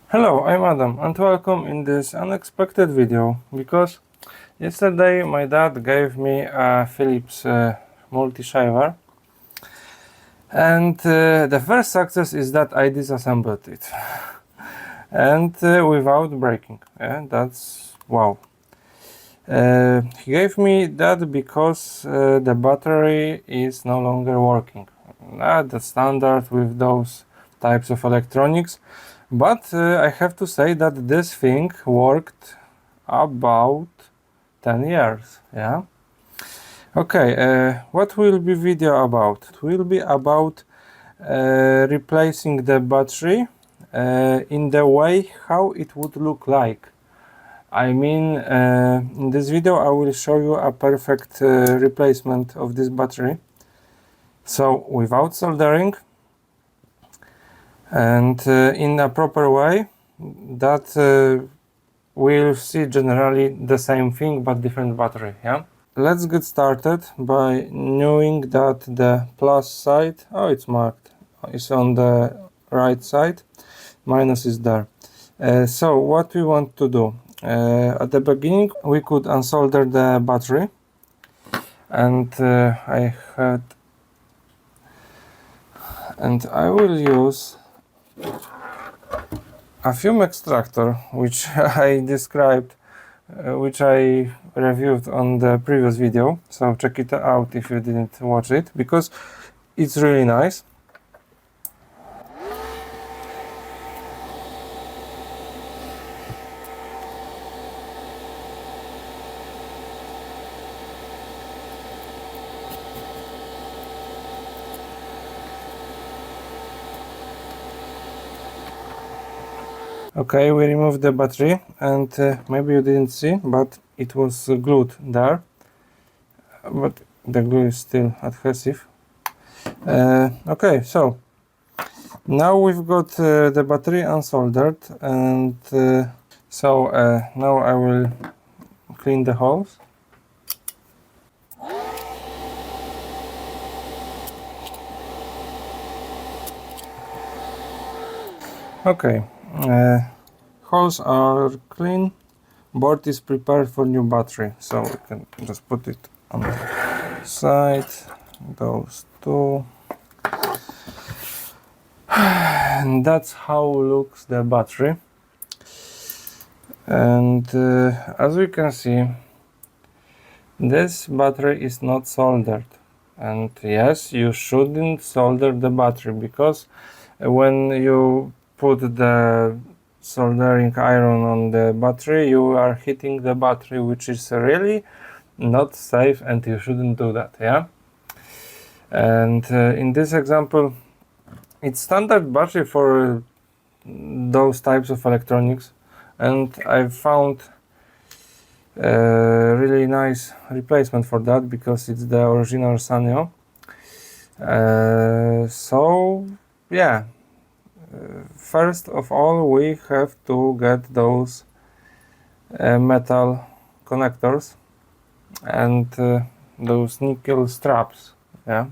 Hello, I'm Adam and welcome in this unexpected video because yesterday my dad gave me a Philips multi-shaver and the first success is that I disassembled it and without breaking. Yeah, that's wow. He gave me that because the battery is no longer working. The standard with those types of electronics. But I have to say that this thing worked about 10 years, yeah? Okay, what will be video about? It will be about replacing the battery in the way how it would look like. I mean, in this video I will show you a perfect replacement of this battery. So, without soldering, and in a proper way that we'll see generally the same thing but different battery. Yeah, let's get started by knowing that the plus side, oh, it's marked, is on the right side, minus is there. So what we want to do, at the beginning we could unsolder the battery, and I will use a fume extractor, which I described, which I reviewed on the previous video, so check it out if you didn't watch it, because it's really nice. Okay, we removed the battery, and maybe you didn't see, but it was glued there, but the glue is still adhesive. Okay, so now we've got the battery unsoldered, and so now I will clean the holes. Okay, holes are clean, board is prepared for new battery, so we can just put it on the side, those two, and that's how looks the battery. And as we can see, this battery is not soldered, and yes, you shouldn't solder the battery, because when you put the soldering iron on the battery, you are hitting the battery, which is really not safe, and you shouldn't do that. Yeah, and in this example, it's standard battery for those types of electronics, and I found a really nice replacement for that, because it's the original Sanyo. So yeah, first of all we have to get those metal connectors and those nickel straps. Yeah,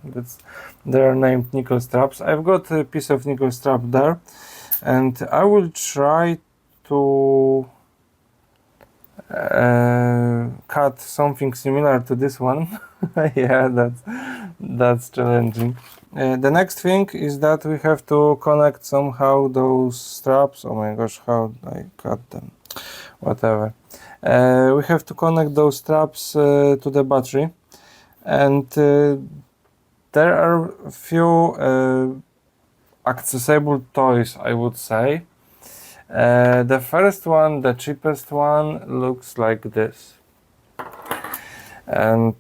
they are named nickel straps. I've got a piece of nickel strap there, and I will try to cut something similar to this one. Yeah, that's challenging. The next thing is that we have to connect somehow those straps. Oh my gosh, how I cut them, whatever. We have to connect those straps to the battery, and there are a few accessible toys, I would say. The first one, the cheapest one, looks like this, and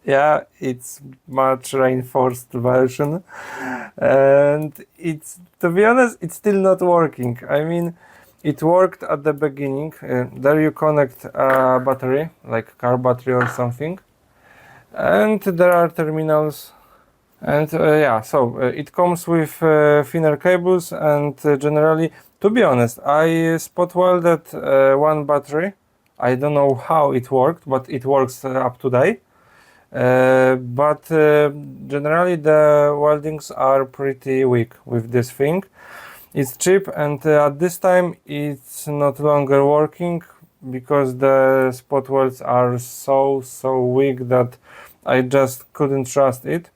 yeah, it's much reinforced version, and it's, to be honest, it's still not working. I mean, it worked at the beginning. There you connect a battery, like car battery or something, and there are terminals. And yeah, so it comes with thinner cables, and generally, to be honest, I spot welded one battery. I don't know how it worked, but it works up to date. But generally the weldings are pretty weak with this thing. it's cheap, and at this time it's not longer working because the spot welds are so weak that I just couldn't trust it.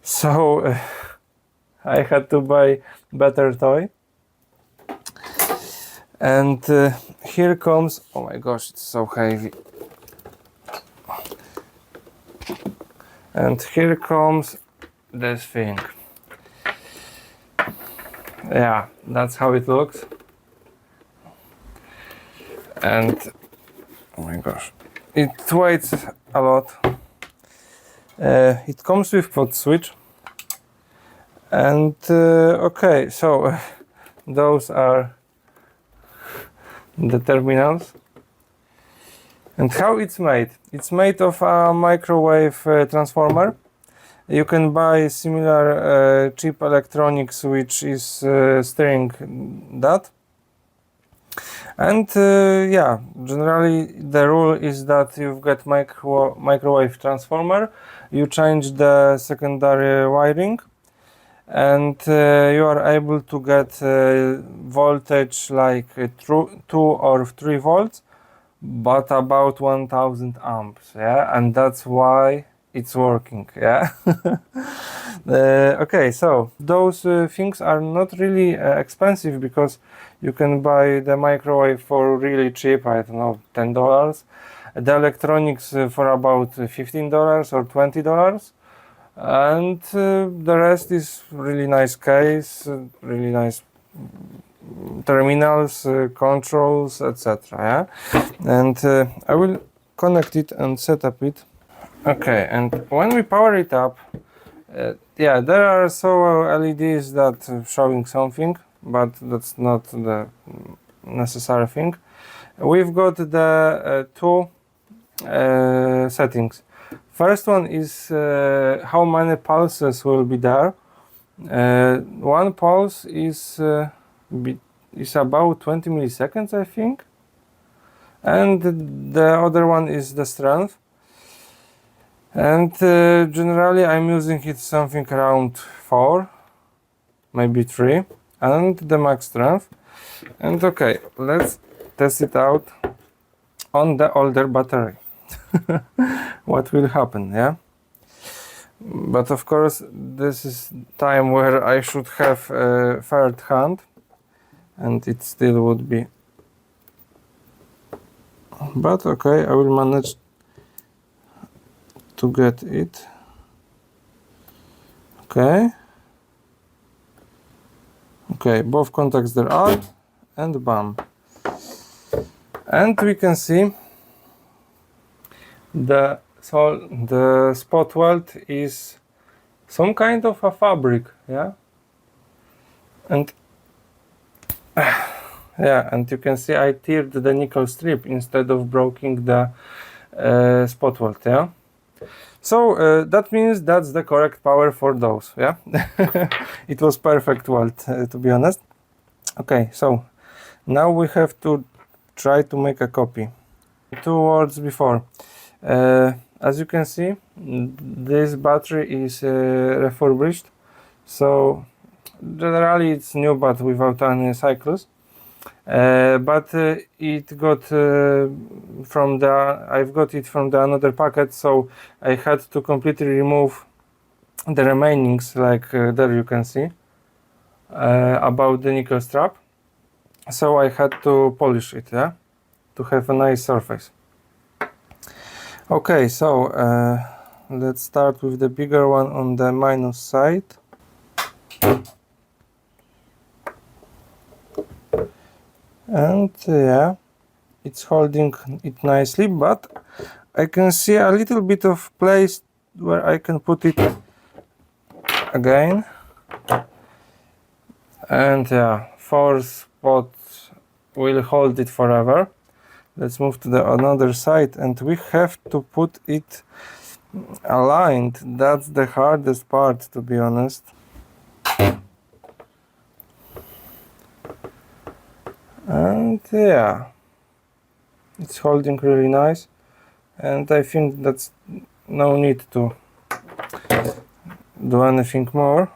So I had to buy better toy. And here comes, oh my gosh, it's so heavy. And here comes this thing. Yeah, that's how it looks. And oh my gosh, it weighs a lot. It comes with pod switch. And okay, so those are the terminals. And how it's made? It's made of a microwave transformer. You can buy similar cheap electronics which is steering that. And yeah, generally the rule is that you've got microwave transformer, you change the secondary wiring, and you are able to get voltage like 2 or 3 volts, but about 1000 amps, yeah, and that's why it's working, yeah. Okay, so those things are not really expensive, because you can buy the microwave for really cheap, I don't know, $10, the electronics for about $15 or $20, and the rest is really nice case, really nice terminals, controls, etc. Yeah, and I will connect it and set up it. Okay, and when we power it up, yeah, there are so LEDs that showing something, but that's not the necessary thing. We've got the two settings. First one is how many pulses will be there. One pulse is about 20 milliseconds, I think, and the other one is the strength. And generally I'm using it something around 4, maybe 3, and the max strength. And okay, let's test it out on the older battery. What will happen, yeah? But of course this is time where I should have a third hand, and it still would be, but okay, I will manage to get it. Okay, both contacts there are, and bam, and we can see the spot weld is some kind of a fabric, yeah, and yeah, and you can see I teared the nickel strip instead of breaking the spot weld, yeah. So that means that's the correct power for those, yeah. It was perfect weld, to be honest. Okay, so now we have to try to make a copy. 2 words before. As you can see, this battery is refurbished, so generally it's new but without any cycles. But it got from the I've got it from the another packet, so I had to completely remove the remainings, like there you can see about the nickel strap. So I had to polish it, yeah, to have a nice surface. Okay, so let's start with the bigger one on the minus side. And yeah, it's holding it nicely, but I can see a little bit of place where I can put it again. And yeah, 4 spots will hold it forever. Let's move to the another side, and we have to put it aligned. That's the hardest part, to be honest. And yeah, it's holding really nice, and I think that's no need to do anything more.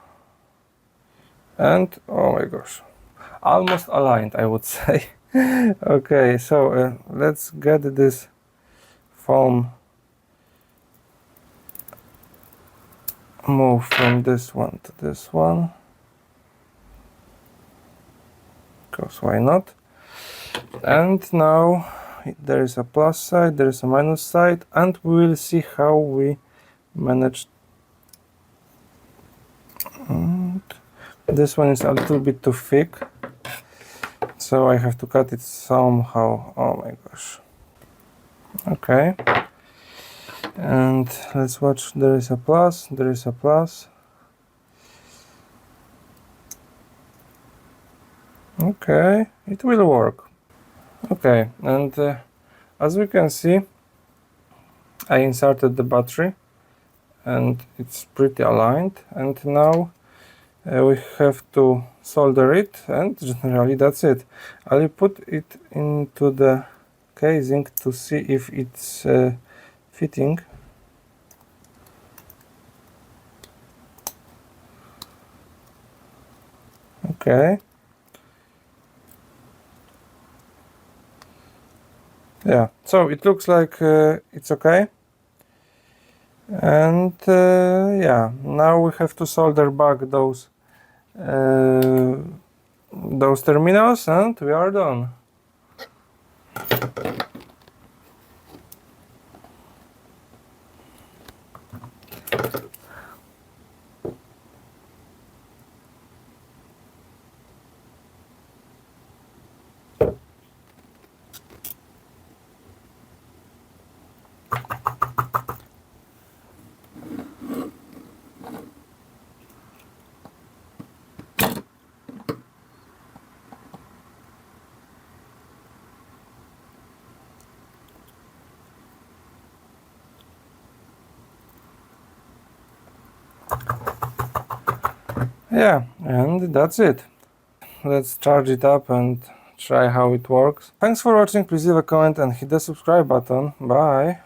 and oh my gosh, almost aligned, I would say. Okay, so let's get this foam move from this one to this one, because why not? And now there is a plus side, there is a minus side, and we will see how we manage. And this one is a little bit too thick, so I have to cut it somehow. Oh my gosh. Okay, and let's watch. There is a plus, there is a plus. Okay, it will work. Okay, and as we can see, I inserted the battery and it's pretty aligned, and now we have to solder it, and generally that's it. I'll put it into the casing to see if it's fitting. Okay. Yeah, so it looks like it's okay. And yeah, now we have to solder back those terminals, and we are done. Yeah, and that's it. Let's charge it up and try how it works. Thanks for watching, please leave a comment and hit the subscribe button. Bye!